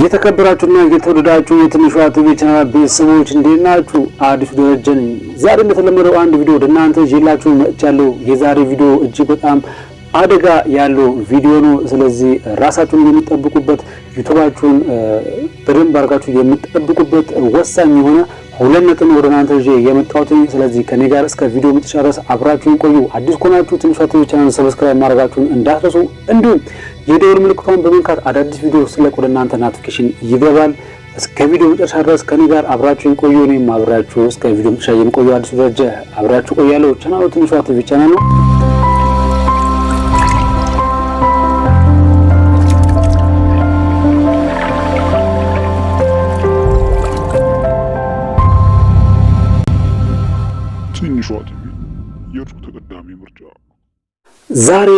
የተከበራችሁና የተወደዳችሁ የትንሿ ቲቪ ቻናል ቤተሰቦች እንዴት ናችሁ? አዲሱ ደረጀ ነኝ። ዛሬ እንደተለመደው አንድ ቪዲዮ ወደናንተ ይዤላችሁ መጥቻለሁ። የዛሬ ቪዲዮ እጅግ በጣም አደጋ ያለው ቪዲዮ ነው። ስለዚህ ራሳችሁን የምትጠብቁበት ዩቲዩባችሁን በደንብ አድርጋችሁ የምትጠብቁበት ወሳኝ የሆነ ሁለት ነጥብ ወደናንተ ይዤ የመጣሁት። ስለዚህ ከኔ ጋር እስከ ቪዲዮ መጨረሻ አብራችሁን ቆዩ። አዲስ ከሆናችሁ ትንሿ ቲቪ ቻናል ሰብስክራይብ ማድረጋችሁን እንዳትረሱ። እንዲሁም የደወል ምልክቱን በመንካት አዳዲስ ቪዲዮ ስለቅ ወደናንተ ኖቲፊኬሽን ይገባል። እስከ ቪዲዮ መጨረሻ ድረስ ከኔ ጋር አብራችሁን ቆዩ። እኔም አብራችሁ እስከ ቪዲዮ መጨረሻ የምቆዩ አዲስ ደረጀ አብራችሁ ቆያለሁ። ቻናሉ ትንሿ ቲቪ ቻናል ነው። ዛሬ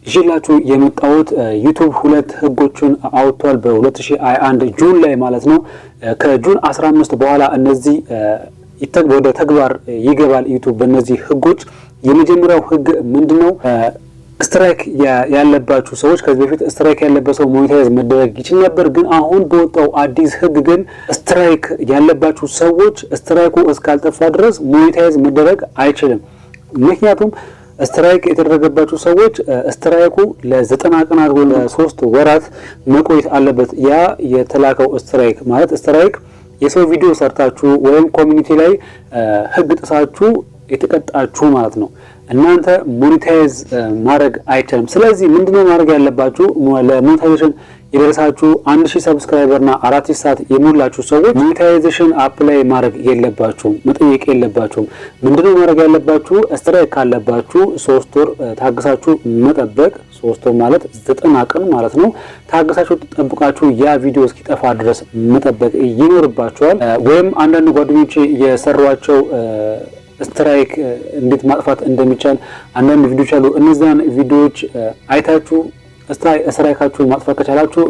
ይዤላችሁ የመጣሁት ዩቲዩብ ሁለት ህጎችን አውጥቷል በ2021 ጁን ላይ ማለት ነው። ከጁን 15 በኋላ እነዚህ ወደ ተግባር ይገባል ዩቲዩብ በእነዚህ ህጎች። የመጀመሪያው ህግ ምንድነው? ስትራይክ ያለባችሁ ሰዎች ከዚህ በፊት ስትራይክ ያለበት ሰው ሞኔታይዝ መደረግ ይችል ነበር። ግን አሁን በወጣው አዲስ ህግ ግን ስትራይክ ያለባችሁ ሰዎች ስትራይኩ እስካልጠፋ ድረስ ሞኔታይዝ መደረግ አይችልም። ምክንያቱም ስትራይክ የተደረገባችሁ ሰዎች ስትራይኩ ለ90 ቀናት ወይ ለ3 ወራት መቆየት አለበት። ያ የተላከው ስትራይክ ማለት ስትራይክ የሰው ቪዲዮ ሰርታችሁ ወይም ኮሚኒቲ ላይ ህግ ጥሳችሁ የተቀጣችሁ ማለት ነው። እናንተ ሞኔታይዝ ማድረግ አይቻልም። ስለዚህ ምንድነው ማድረግ ያለባችሁ? ለሞኔታይዜሽን የደረሳችሁ 1000 ሰብስክራይበርና 4000 ሰዓት የሞላችሁ ሰዎች ሞኔታይዜሽን አፕላይ ማድረግ የለባችሁም፣ መጠየቅ የለባችሁም። ምንድነው ማድረግ ያለባችሁ? ስትራይክ ካለባችሁ 3 ወር ታግሳችሁ መጠበቅ። 3 ወር ማለት 90 ቀን ማለት ነው። ታግሳችሁ ተጠብቃችሁ ያ ቪዲዮ እስኪጠፋ ድረስ መጠበቅ ይኖርባችኋል። ወይም አንዳንድ ጓደኞቼ የሰሯቸው ስትራይክ እንዴት ማጥፋት እንደሚቻል አንዳንድ ቪዲዮዎች አሉ። እነዛን ቪዲዮዎች አይታችሁ ስትራይካችሁን ማጥፋት ከቻላችሁ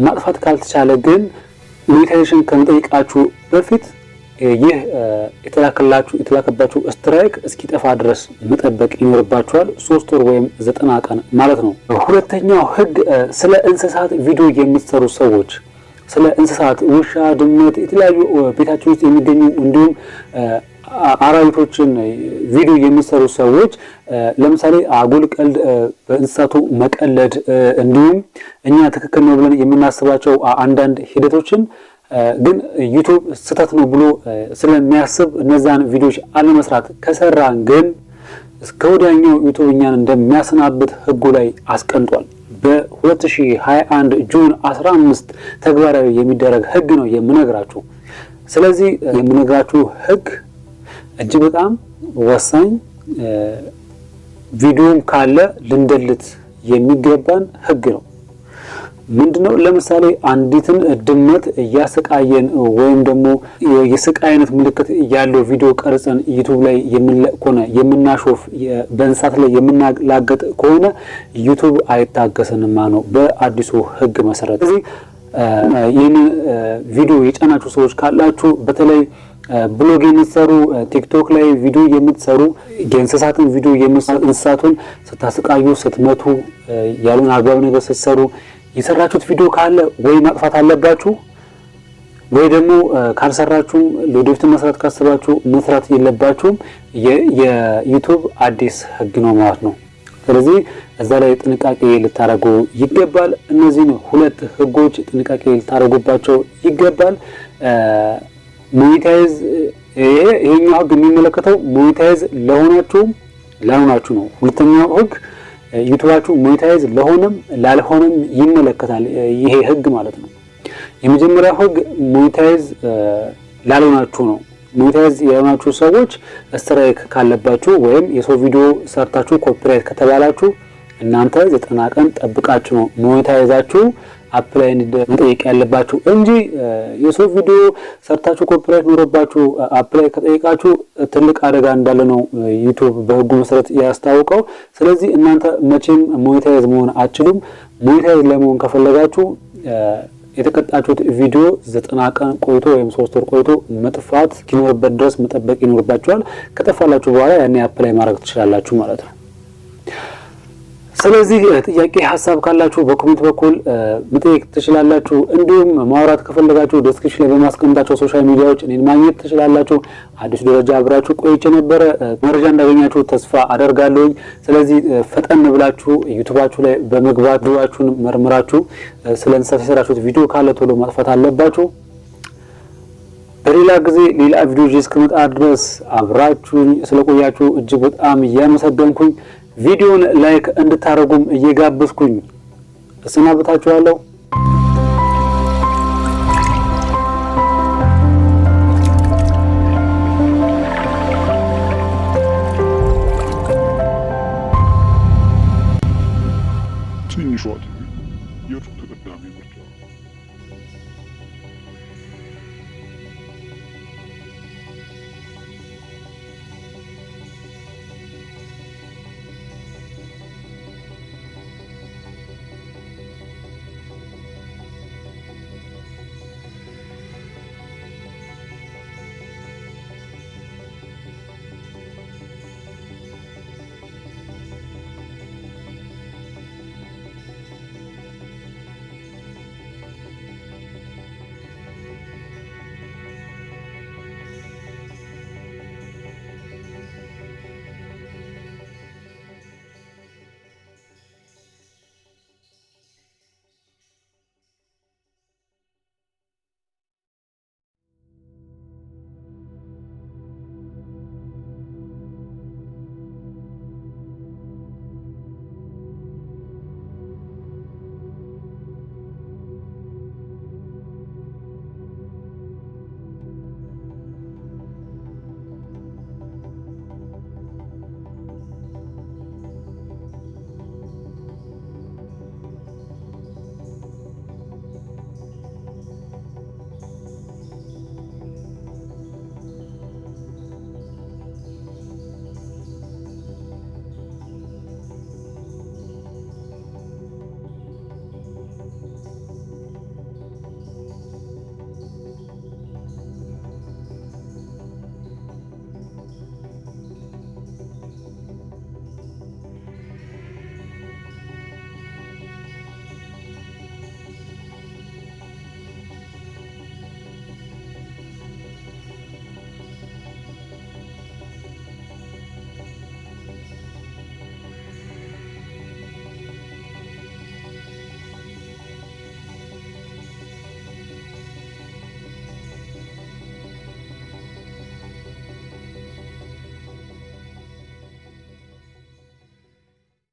ማጥፋት ካልተቻለ ግን ሞኔታይዜሽን ከመጠየቃችሁ በፊት ይህ የተላከባችሁ ስትራይክ እስኪጠፋ ድረስ መጠበቅ ይኖርባችኋል። 3 ወር ወይም 90 ቀን ማለት ነው። ሁለተኛው ህግ ስለ እንስሳት ቪዲዮ የምትሰሩ ሰዎች፣ ስለ እንስሳት ውሻ፣ ድመት፣ የተለያዩ ቤታችሁ ውስጥ የሚገኙ እንዲሁም አራዊቶችን ቪዲዮ የሚሰሩ ሰዎች ለምሳሌ አጉል ቀልድ በእንስሳቱ መቀለድ እንዲሁም እኛ ትክክል ነው ብለን የምናስባቸው አንዳንድ ሂደቶችን ግን ዩቲዩብ ስህተት ነው ብሎ ስለሚያስብ እነዛን ቪዲዮዎች አለመስራት ከሰራን ግን እስከ ወዲያኛው ዩቲዩብ እኛን እንደሚያሰናብት ህጉ ላይ አስቀምጧል። በ2021 ጁን 15 ተግባራዊ የሚደረግ ህግ ነው የምነግራችሁ። ስለዚህ የምነግራችሁ ህግ እጅግ በጣም ወሳኝ ቪዲዮም ካለ ልንደልት የሚገባን ህግ ነው። ምንድነው? ለምሳሌ አንዲትን ድመት እያሰቃየን ወይም ደግሞ የስቃይነት ምልክት ያለው ቪዲዮ ቀርጸን ዩቲዩብ ላይ የምንለቆነ የምናሾፍ በእንስሳት ላይ የምናላገጥ ከሆነ ዩቲዩብ አይታገሰንም ነው በአዲሱ ህግ መሰረት። ስለዚህ ይህን ቪዲዮ የጫናችሁ ሰዎች ካላችሁ በተለይ ብሎግ የምትሰሩ ቲክቶክ ላይ ቪዲዮ የምትሰሩ የእንስሳትን ቪዲዮ እንስሳቱን ስታስቃዩ ስትመቱ ያሉን አግባብ ነገር ስትሰሩ የሰራችሁት ቪዲዮ ካለ ወይ ማጥፋት አለባችሁ ወይ ደግሞ ካልሰራችሁም ለወደፊት መስራት ካሰባችሁ መስራት የለባችሁም። የዩቲዩብ አዲስ ህግ ነው ማለት ነው። ስለዚህ እዛ ላይ ጥንቃቄ ልታደርጉ ይገባል። እነዚህን ሁለት ህጎች ጥንቃቄ ልታደርጉባቸው ይገባል። ሞኔታይዝ ይሄኛው ህግ የሚመለከተው ሞኔታይዝ ለሆናችሁ ነው። ሁለተኛው ህግ ዩቲዩባችሁ ሞኔታይዝ ለሆነም ላልሆነም ይመለከታል ይሄ ህግ ማለት ነው። የመጀመሪያው ህግ ሞኔታይዝ ላልሆናችሁ ነው። ሞኔታይዝ ያልሆናችሁ ሰዎች ስትራይክ ካለባችሁ ወይም የሰው ቪዲዮ ሰርታችሁ ኮፒራይት ከተባላችሁ እናንተ 90 ቀን ጠብቃችሁ ነው ሞኔታይዛችሁ አፕላይ መጠየቅ ያለባችሁ እንጂ የሰው ቪዲዮ ሰርታችሁ ኮፒራይት ኖርባችሁ አፕላይ ከጠየቃችሁ ትልቅ አደጋ እንዳለ ነው ዩቲዩብ በህጉ መሰረት ያስታውቀው። ስለዚህ እናንተ መቼም ሞኔታይዝ መሆን አትችሉም። ሞኔታይዝ ለመሆን ከፈለጋችሁ የተቀጣችሁት ቪዲዮ 90 ቀን ቆይቶ ወይም 3 ወር ቆይቶ መጥፋት እስኪኖርበት ድረስ መጠበቅ ይኖርባችኋል። ከጠፋላችሁ በኋላ ያኔ አፕላይ ማድረግ ትችላላችሁ ማለት ነው። ስለዚህ ጥያቄ ሐሳብ ካላችሁ በኮሜንት በኩል መጠየቅ ትችላላችሁ። እንዲሁም ማውራት ከፈለጋችሁ ዲስክሪፕሽን ላይ በማስቀምጣቸው ሶሻል ሚዲያዎች እኔን ማግኘት ትችላላችሁ። አዲስ ደረጃ አብራችሁ ቆይቼ ነበር። መረጃ እንዳገኛችሁ ተስፋ አደርጋለሁ። ስለዚህ ፈጠን ብላችሁ ዩቲዩባችሁ ላይ በመግባት ቪዲዮዎችን መርምራችሁ ስለንሳት የሰራችሁት ቪዲዮ ካለ ቶሎ ማጥፋት አለባችሁ። በሌላ ጊዜ ሌላ ቪዲዮ እስከመጣ ድረስ አብራችሁ ስለቆያችሁ እጅግ በጣም እያመሰገንኩኝ ቪዲዮን ላይክ እንድታረጉም እየጋበዝኩኝ እሰናበታችኋለሁ።